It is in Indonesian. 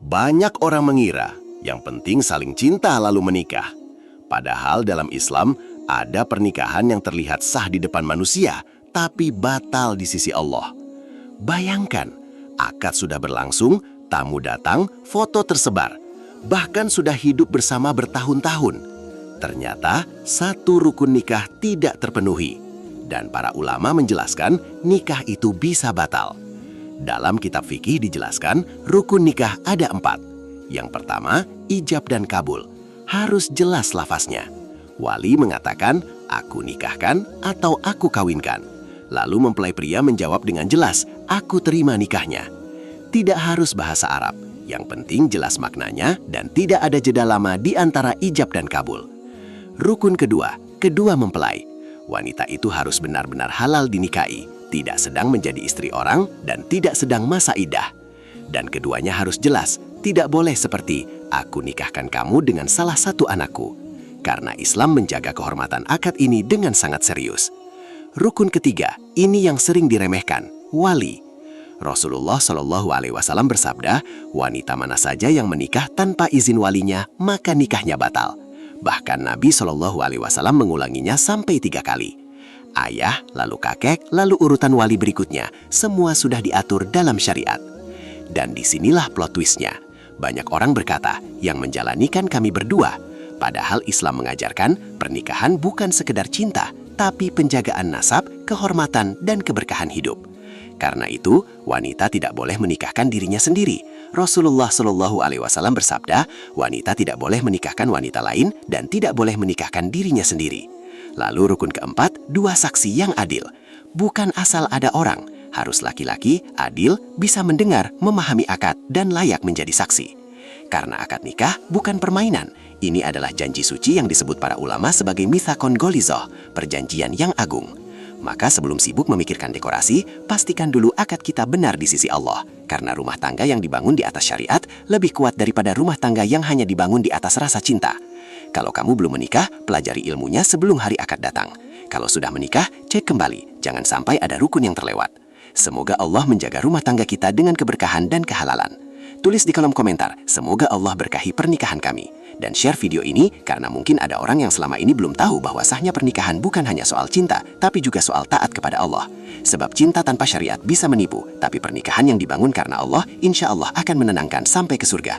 Banyak orang mengira yang penting saling cinta lalu menikah. Padahal dalam Islam ada pernikahan yang terlihat sah di depan manusia, tapi batal di sisi Allah. Bayangkan, akad sudah berlangsung, tamu datang, foto tersebar, bahkan sudah hidup bersama bertahun-tahun. Ternyata satu rukun nikah tidak terpenuhi, dan para ulama menjelaskan nikah itu bisa batal. Dalam kitab fikih dijelaskan rukun nikah ada 4. Yang pertama, ijab dan kabul. Harus jelas lafaznya. Wali mengatakan, aku nikahkan atau aku kawinkan. Lalu mempelai pria menjawab dengan jelas, aku terima nikahnya. Tidak harus bahasa Arab, yang penting jelas maknanya dan tidak ada jeda lama di antara ijab dan kabul. Rukun kedua mempelai. Wanita itu harus benar-benar halal dinikahi, tidak sedang menjadi istri orang dan tidak sedang masa iddah. Dan keduanya harus jelas, tidak boleh seperti, aku nikahkan kamu dengan salah satu anakku. Karena Islam menjaga kehormatan akad ini dengan sangat serius. Rukun ketiga, ini yang sering diremehkan, wali. Rasulullah Shallallahu Alaihi Wasallam bersabda, wanita mana saja yang menikah tanpa izin walinya, maka nikahnya batal. Bahkan Nabi Shallallahu Alaihi Wasallam mengulanginya sampai 3 kali. Ayah, lalu kakek, lalu urutan wali berikutnya, semua sudah diatur dalam syariat. Dan disinilah plot twistnya. Banyak orang berkata, yang menjalani kan kami berdua. Padahal Islam mengajarkan pernikahan bukan sekedar cinta, tapi penjagaan nasab, kehormatan, dan keberkahan hidup. Karena itu, wanita tidak boleh menikahkan dirinya sendiri. Rasulullah Shallallahu Alaihi Wasallam bersabda, wanita tidak boleh menikahkan wanita lain dan tidak boleh menikahkan dirinya sendiri. Lalu rukun keempat, 2 saksi yang adil. Bukan asal ada orang, harus laki-laki, adil, bisa mendengar, memahami akad, dan layak menjadi saksi. Karena akad nikah bukan permainan. Ini adalah janji suci yang disebut para ulama sebagai mitsaqon ghalizoh, perjanjian yang agung. Maka sebelum sibuk memikirkan dekorasi, pastikan dulu akad kita benar di sisi Allah. Karena rumah tangga yang dibangun di atas syariat lebih kuat daripada rumah tangga yang hanya dibangun di atas rasa cinta. Kalau kamu belum menikah, pelajari ilmunya sebelum hari akad datang. Kalau sudah menikah, cek kembali. Jangan sampai ada rukun yang terlewat. Semoga Allah menjaga rumah tangga kita dengan keberkahan dan kehalalan. Tulis di kolom komentar, semoga Allah berkahi pernikahan kami. Dan share video ini karena mungkin ada orang yang selama ini belum tahu bahwa sahnya pernikahan bukan hanya soal cinta, tapi juga soal taat kepada Allah. Sebab cinta tanpa syariat bisa menipu, tapi pernikahan yang dibangun karena Allah, insya Allah akan menenangkan sampai ke surga.